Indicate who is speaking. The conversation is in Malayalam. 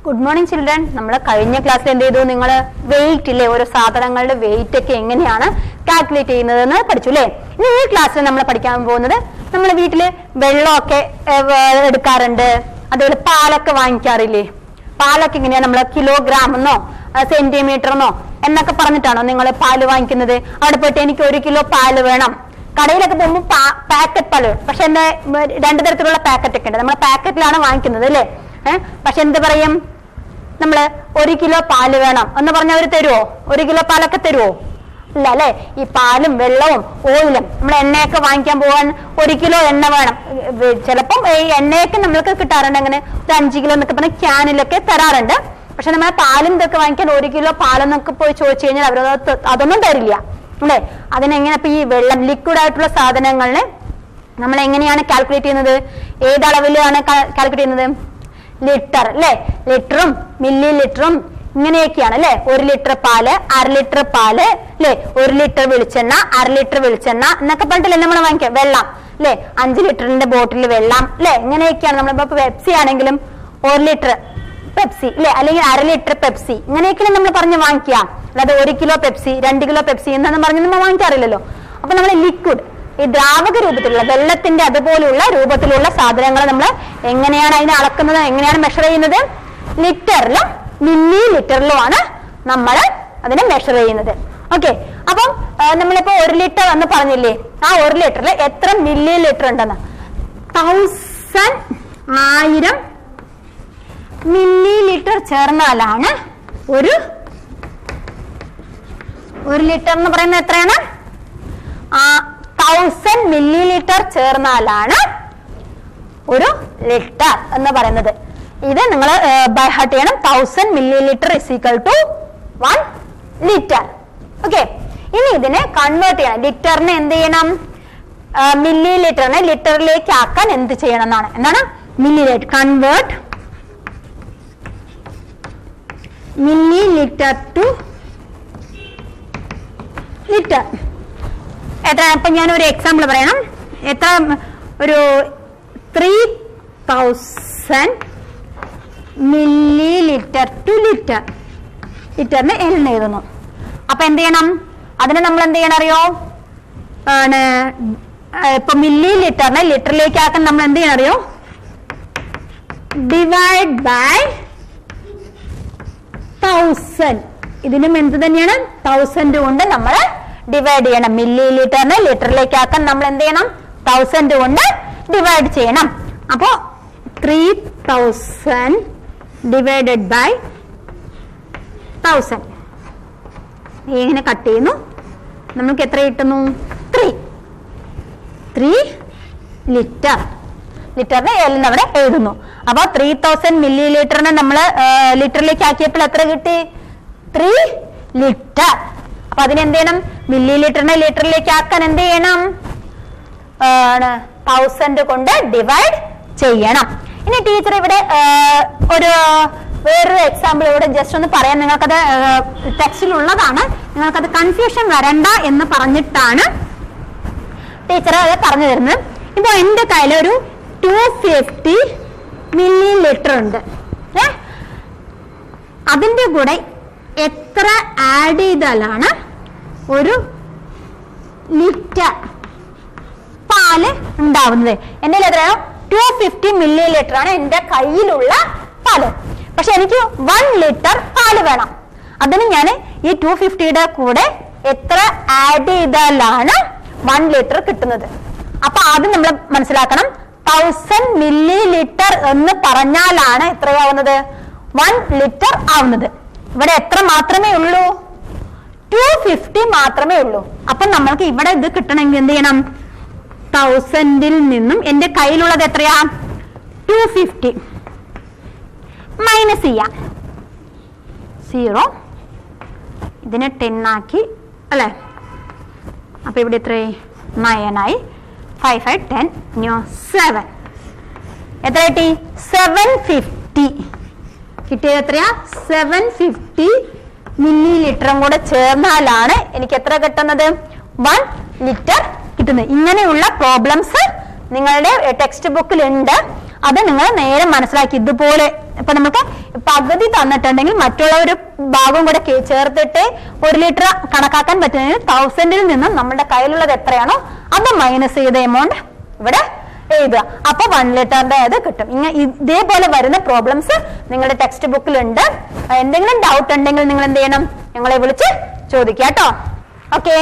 Speaker 1: Good morning children. നമ്മൾ കഴിഞ്ഞ ക്ലാസ്സിൽ എന്ത് ചെയ്തു? നിങ്ങൾ വെയിറ്റ് ഇല്ലേ, ഓരോ സാധനങ്ങളുടെ വെയിറ്റ് ഒക്കെ എങ്ങനെയാണ് കാൽക്കുലേറ്റ് ചെയ്യുന്നതെന്ന് പഠിച്ചു അല്ലേ. ഇനി ഈ ക്ലാസ്സിൽ നമ്മൾ പഠിക്കാൻ പോകുന്നത്, നമ്മൾ വീട്ടില് വെള്ളമൊക്കെ എടുക്കാറുണ്ട്, അതുപോലെ പാലൊക്കെ വാങ്ങിക്കാറില്ലേ. പാലൊക്കെ എങ്ങനെയാ? നമ്മൾ കിലോഗ്രാം എന്നോ സെന്റിമീറ്റർ എന്നോ എന്നൊക്കെ പറഞ്ഞിട്ടാണോ നിങ്ങൾ പാല് വാങ്ങിക്കുന്നത്? അവിടെ പോയിട്ട് എനിക്ക് 1 കിലോ പാല് വേണം. കടയിലൊക്കെ പോകുമ്പോൾ പാക്കറ്റ് പാല്, പക്ഷെ എന്താ 2 തരത്തിലുള്ള പാക്കറ്റ് ഒക്കെ ഉണ്ട്. നമ്മൾ പാക്കറ്റിലാണ് വാങ്ങിക്കുന്നത് അല്ലേ. പക്ഷെ എന്ത് പറയും, നമ്മള് 1 കിലോ പാല് വേണം എന്ന് പറഞ്ഞാൽ അവർ തരുവോ? 1 കിലോ പാലൊക്കെ തരുവോ? ഇല്ല അല്ലെ. ഈ പാലും വെള്ളവും ഓയിലും, നമ്മൾ എണ്ണയൊക്കെ വാങ്ങിക്കാൻ പോകാൻ 1 കിലോ എണ്ണ വേണം. ചിലപ്പം ഈ എണ്ണയൊക്കെ നമ്മൾക്ക് കിട്ടാറുണ്ട്, അങ്ങനെ ഒരു 5 കിലോ എന്നൊക്കെ പറഞ്ഞ ക്യാനിലൊക്കെ തരാറുണ്ട്. പക്ഷെ നമ്മളെ പാലും ഇതൊക്കെ വാങ്ങിക്കാൻ 1 കിലോ പാലെന്നൊക്കെ പോയി ചോദിച്ചു കഴിഞ്ഞാൽ അവർ അതൊന്നും തരില്ല അല്ലെ. അതിനെങ്ങനെ ഇപ്പൊ ഈ വെള്ളം, ലിക്വിഡ് ആയിട്ടുള്ള സാധനങ്ങളിനെ നമ്മൾ എങ്ങനെയാണ് കാൽക്കുലേറ്റ് ചെയ്യുന്നത്? ഏതളവിലാണ് കാൽക്കുലേറ്റ് ചെയ്യുന്നത്? ലിറ്റർ അല്ലെ. ലിറ്ററും മില്ലി ലിറ്ററും ഇങ്ങനെയൊക്കെയാണ് അല്ലെ. 1 ലിറ്റർ പാല്, 1/2 ലിറ്റർ പാല് അല്ലെ, 1 ലിറ്റർ വെളിച്ചെണ്ണ, 1/2 ലിറ്റർ വെളിച്ചെണ്ണ എന്നൊക്കെ പറഞ്ഞിട്ടല്ലേ നമ്മൾ വാങ്ങിക്കാം. വെള്ളം അല്ലെ, 5 ലിറ്ററിന്റെ ബോട്ടിൽ വെള്ളം അല്ലെ. ഇങ്ങനെയൊക്കെയാണ് നമ്മളിപ്പോ പെപ്സി ആണെങ്കിലും 1 ലിറ്റർ പെപ്സി അല്ലെ, അല്ലെങ്കിൽ 1/2 ലിറ്റർ പെപ്സി, ഇങ്ങനെയൊക്കെയാണ് നമ്മൾ പറഞ്ഞ് വാങ്ങിക്കുക. അല്ലാതെ 1 കിലോ പെപ്സി, 2 കിലോ പെപ്സി എന്നൊന്നും പറഞ്ഞ് നമ്മൾ വാങ്ങിക്കാറില്ലല്ലോ. അപ്പൊ നമ്മൾ ലിക്വിഡ്, ഈ ദ്രാവക രൂപത്തിലുള്ള വെള്ളത്തിന്റെ അതുപോലുള്ള രൂപത്തിലുള്ള സാധനങ്ങൾ നമ്മൾ എങ്ങനെയാണ് അതിനെ അളക്കുന്നത്, എങ്ങനെയാണ് മെഷർ ചെയ്യുന്നത്? ലിറ്ററിലും മില്ലി ലിറ്ററിലുമാണ് നമ്മൾ അതിനെ മെഷർ ചെയ്യുന്നത്. ഓക്കെ. അപ്പം നമ്മളിപ്പോ 1 ലിറ്റർ എന്ന് പറഞ്ഞില്ലേ, ആ 1 ലിറ്ററിൽ എത്ര മില്ലി ലിറ്റർ ഉണ്ടെന്ന്? 1000 മില്ലി ലിറ്റർ ചേർന്നാലാണ് ഒരു ലിറ്റർ എന്ന് പറയുന്നത് എത്രയാണ്? 1000 മില്ലി ലിറ്റർ ചേർന്നാലാണ് ഒരു ലിറ്റർ എന്ന് പറയുന്നത്. ഇത് നിങ്ങൾ ബൈ ഹാർട്ട് ചെയ്യണം. 1000 millilitre is equal to 1 litre. Okay. ഇനി ഇതിനെ കൺവേർട്ട് ചെയ്യണം. ലിറ്ററിനെ എന്ത് ചെയ്യണം? മില്ലി ലിറ്ററിനെ ലിറ്ററിലേക്ക് ആക്കാൻ എന്ത് ചെയ്യണം എന്നാണ്. എന്താണ്? Milli litre. Convert milli litre two litre. എത്ര? അപ്പൊ ഞാൻ ഒരു എക്സാമ്പിൾ പറയണം. എത്ര? ഒരു 3000 മില്ലി ലിറ്റർ ടു ലിറ്റർ. ലിറ്ററിന് എൽ എഴുതുന്നു. അപ്പൊ എന്ത് ചെയ്യണം? അതിന് നമ്മൾ എന്ത് ചെയ്യണം അറിയോ? ഇപ്പൊ മില്ലി ലിറ്ററിനെ ലിറ്ററിലേക്ക് ആക്കാൻ നമ്മൾ എന്ത് ചെയ്യണം അറിയോ? Divide by 1000. ഇതിനും എന്ത് തന്നെയാണ്? 1000 കൊണ്ട് നമ്മൾ ഡിവൈഡ് ചെയ്യണം. മില്ലി ലിറ്ററിനെ ലിറ്ററിലേക്ക് ആക്കാൻ നമ്മൾ എന്ത് ചെയ്യണം? 1000 കൊണ്ട് ഡിവൈഡ് ചെയ്യണം. അപ്പോ 3000 ഡിവൈഡഡ് ബൈ 1000 ഇങ്ങനെ കട്ട് ചെയ്യുന്നു. നമുക്ക് എത്ര കിട്ടുന്നു? 3 ലിറ്റർ. ലിറ്ററിന് എല്ലാം അവിടെ എഴുതുന്നു. അപ്പൊ 3000 മില്ലി ലിറ്ററിനെ നമ്മൾ ലിറ്ററിലേക്ക് ആക്കിയപ്പോൾ എത്ര കിട്ടി? 3 ലിറ്റർ. അപ്പൊ അതിനെന്ത് ചെയ്യണം? മില്ലി ലിറ്ററിനെ ലിറ്ററിലേക്ക് ആക്കാൻ എന്ത് ചെയ്യണം? 1000 കൊണ്ട് ഡിവൈഡ് ചെയ്യണം. ഇനി ടീച്ചർ ഇവിടെ വേറൊരു എക്സാമ്പിൾ ഇവിടെ ജസ്റ്റ് ഒന്ന് പറയാൻ, നിങ്ങൾക്കത് ടെക്സ്റ്റിൽ ഉള്ളതാണ്, നിങ്ങൾക്കത് കൺഫ്യൂഷൻ വരണ്ട എന്ന് പറഞ്ഞിട്ടാണ് ടീച്ചർ അത് പറഞ്ഞു തരുന്നത്. ഇപ്പൊ എന്റെ കയ്യിൽ ഒരു 250 മില്ലി ലിറ്റർ ഉണ്ട്. അതിന്റെ കൂടെ എത്ര ആഡ് ചെയ്താലാണ് ഒരു ലിറ്റർ പാല് ഉണ്ടാവുന്നത്? എന്റെ എത്രയാണോ? 250 മില്ലി ലിറ്റർ ആണ് എന്റെ കയ്യിലുള്ള പാല്. പക്ഷെ എനിക്ക് 1 ലിറ്റർ പാല് വേണം. അതിന് ഞാൻ ഈ 250യുടെ കൂടെ എത്ര ആഡ് ചെയ്താലാണ് 1 ലിറ്റർ കിട്ടുന്നത്? അപ്പൊ ആദ്യം നമ്മൾ മനസ്സിലാക്കണം, 1000 മില്ലി ലിറ്റർ എന്ന് പറഞ്ഞാലാണ് എത്രയാവുന്നത്? 1 ലിറ്റർ ആവുന്നത്. ഇവിടെ എത്ര മാത്രമേ ഉള്ളൂ? 250 മാത്രമേ ഉള്ളൂ. അപ്പൊ നമ്മൾക്ക് ഇവിടെ ഇത് കിട്ടണമെങ്കിൽ എന്ത് ചെയ്യണം? 1000ൽ നിന്നും എന്റെ കയ്യിലുള്ളത് എത്രയാ? 250 മൈനസ് ചെയ്യാം. 0 ഇതിനെ 10 ആക്കി അല്ലെ. അപ്പൊ ഇവിടെ എത്ര? 9 ആയി. 5 5 10 7. എത്ര കിട്ടി? 750 കിട്ടിയത്. എത്രയാ? 750 മില്ലി ലിറ്ററും കൂടെ ചേർന്നാലാണ് എനിക്ക് എത്ര കിട്ടുന്നത്? 1 ലിറ്റർ കിട്ടുന്നത്. ഇങ്ങനെയുള്ള പ്രോബ്ലംസ് നിങ്ങളുടെ ടെക്സ്റ്റ് ബുക്കിൽ ഉണ്ട്. അത് നിങ്ങൾ നേരെ മനസ്സിലാക്കി. ഇതുപോലെ ഇപ്പൊ നമുക്ക് പകുതി തന്നിട്ടുണ്ടെങ്കിൽ മറ്റുള്ള ഒരു ഭാഗം കൂടെ ചേർത്തിട്ട് 1 ലിറ്റർ കണക്കാക്കാൻ പറ്റുന്നെങ്കിൽ 1000-ൽ നിന്നും നമ്മുടെ കയ്യിലുള്ളത് എത്രയാണോ അത് മൈനസ് ചെയ്ത എമൗണ്ട് ഇവിടെ എഴുതുക. അപ്പൊ 1 ലിറ്ററിന്റെ അത് കിട്ടും. ഇതേപോലെ വരുന്ന പ്രോബ്ലംസ് നിങ്ങളുടെ ടെക്സ്റ്റ് ബുക്കിലുണ്ട്. എന്തെങ്കിലും ഡൗട്ട് ഉണ്ടെങ്കിൽ നിങ്ങൾ എന്ത് ചെയ്യണം, ഞങ്ങളെ വിളിച്ച് ചോദിക്കുക കേട്ടോ. ഓക്കെ.